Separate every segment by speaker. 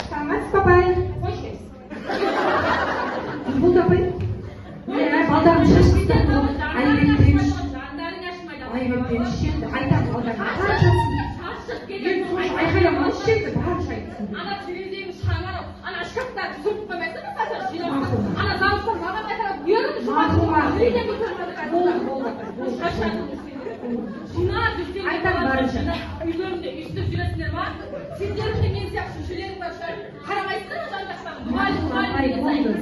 Speaker 1: Саламатсыз папай. Қош келіпсіз. Бұл тапай. Балдарым шашып үйлерінде үйсіп жүретіндер бар. Сендердің де мен сияқты шешелерің бар шығар. Қарамайсыңдар ма жан-жақтан? Болды.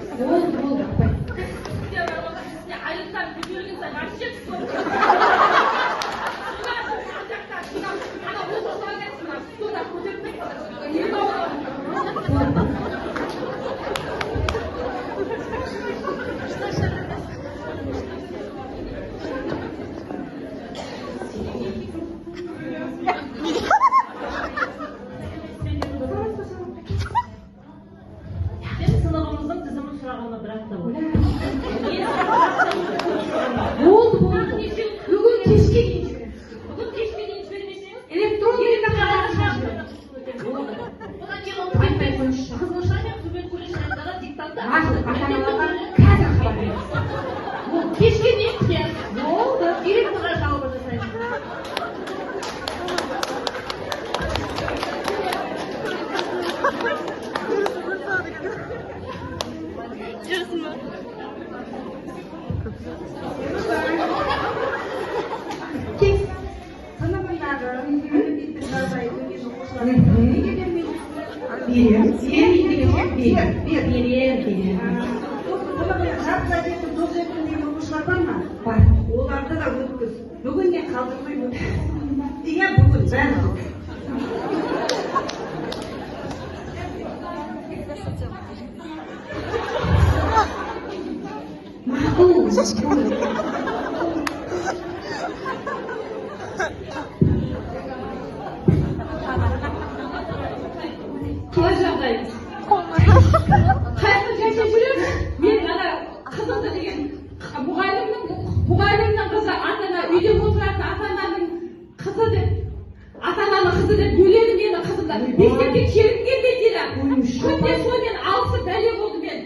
Speaker 1: Сіздер бар болса, сізде айлықтан көтерілген сайын аш жеп Оларды да өткіз. Бүгін не қалдырмай өткіз. Иә, бүгін бәрі. Мақұл. Қалай жағдайыңыз? Қайсы жайша жүреді? Мен ана қызымды деген мұғалімнің қызы ата-ана үйде отыратын ата-ананың қызы деп бөледі мені қызымды. Мектепте келіп келмейді дейді. Күнде сонымен алысы бәле болды мен.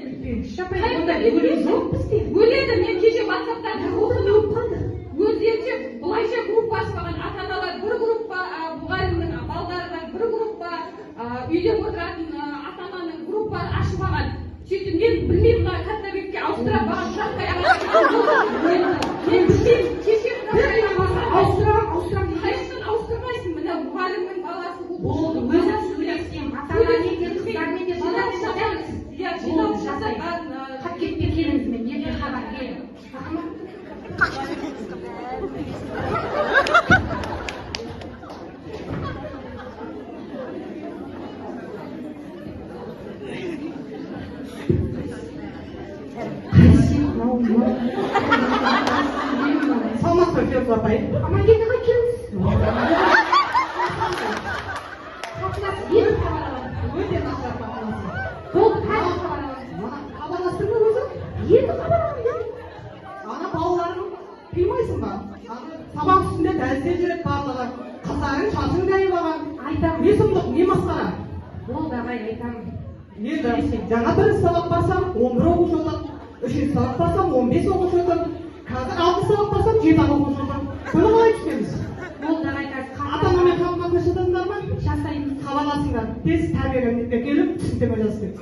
Speaker 1: Бөледі мен кеше WhatsApp-тан оқыдым. Өздерінше былайша группа ашпаған ата-аналар бір группа, мұғалімнің балдарынан бір группа, үйде отыратын ата-ананың группа ашпаған. Сөйтіп мен білмеймін мына Каттабекке ауыстыра баған жатпай мен білмеймін кеше ауыстырамын қайсысын ауыстырмайсың мына мұғалімнің баласы болды өзі сөйлескен ата-ана қыздармен де жинап жасап хат кетпей келіңізмен ертең хабар келin салмақ көтеріп апай. Амангелдіға келіңіз. Өте нашар хабарласың. Болды, қайда хабарласың? Хабарластың ба өзі? Енді хабарламын. Ана балаларың қимайсың ба? Сабақ үстінде дәрісте жүреді барлығы. Қыздарың шашың дайындаған. Айтамын. Не сұмдық, не масқара? Болды, ағай, айтамын. Енді жаңа бірінші сабақ барсам 11 оқушы отыр. Үшінші сабақ барсам 15 оқушы отыр. Қазір 6 сабақ барсам 7 оқушы отыр. Бұны қалай түсінеміз? Болды, ағай, қазір ата-анамен қарым-қатынас жасадыңдар ма? Жасаймыз. Хабарласыңдар. Тез тәрбиеленуге келіп түсініктеме жазып беріңіз.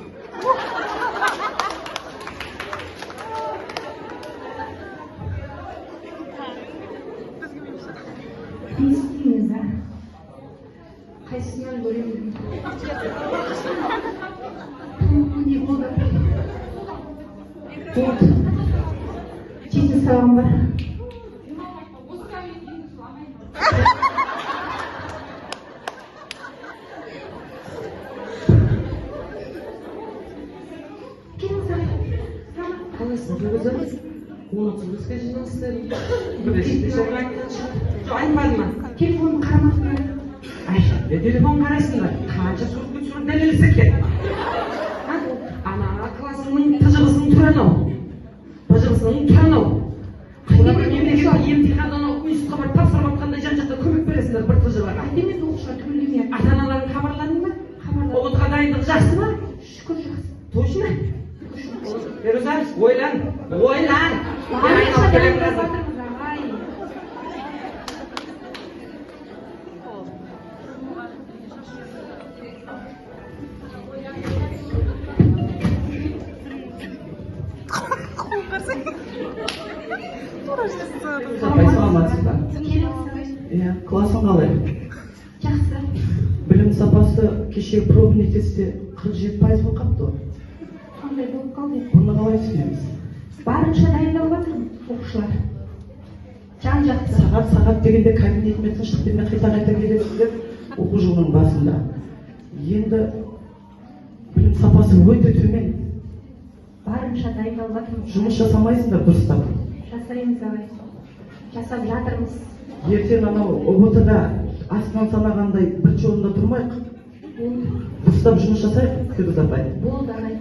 Speaker 1: Не істейміз, а? Қайсынан көремін? Не болды? Болды. Жеті сабағым бар. Қалайсың, жүргіземіз? 19-ға жиналыстар. Біріншіде жоғыра кетінші. Айтпады ма? Телефонын қарамақпын. Айша, телефон қарайсыңдар. Қанша суретке түсіріп дәлелесі екен? Ана классының тыжығысын тұрады ау.
Speaker 2: ақысының танау. Қайда бір мемлекеттік емтихандан үйсіз хабар тапсырып жатқанда жан-жақта көмек бересіңдер бір тыжырларға.
Speaker 1: Әйтеме оқушылар түгілдемей.
Speaker 2: Ата-аналарын хабарладың ба?
Speaker 1: Хабарлады.
Speaker 2: Ұлытқа дайындық жақсы ма?
Speaker 1: Шүкір жақсы.
Speaker 2: Точно? Феруза, ойлан. Ойлан.
Speaker 1: Барлық
Speaker 2: Айналып келем қазір.
Speaker 1: жатырмыз ағай.
Speaker 3: Саламатсыз ба?
Speaker 1: Келіңіз.
Speaker 3: Иә, классың қалай?
Speaker 1: Жақсы.
Speaker 3: Білім сапасы кеше пробный тестте 47% болып қапты.
Speaker 1: Қандай болып қалды?
Speaker 3: Бұны қалай түсінеміз?
Speaker 1: Барынша дайындалып жатырмын оқушылар. Жан-жақты.
Speaker 3: Сағат дегенде кабинетіме тыныштық бермей қайта келесіздер оқу жылының басында. Енді білім сапасы өте төмен.
Speaker 1: Барынша дайындалып жатырмыз.
Speaker 3: Жұмыс жасамайсыңдар дұрыстап.
Speaker 1: Жасаймыз ағай. Жасап жатырмыз.
Speaker 3: Ертең анау ұбт-да астынан санағандай бірінші орында тұрмайық. Дұрыстап жұмыс жасайық, Феруза апай.
Speaker 1: Болды ағай.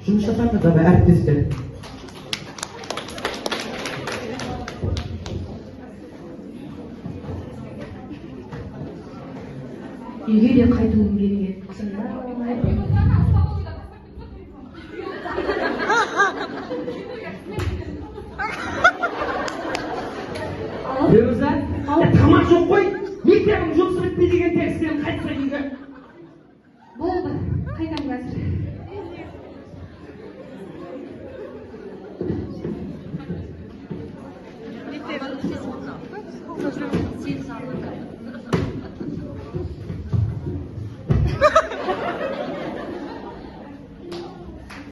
Speaker 3: Жұмыс жасаңыз абай әріптестер.
Speaker 1: Үйге де қайтуым керек еді.
Speaker 2: Феруза, тамақ жоқ қой. Мектебің жұмысы бітпей деген текстен қайтса үйге.
Speaker 1: Болды. Қайтам қазір.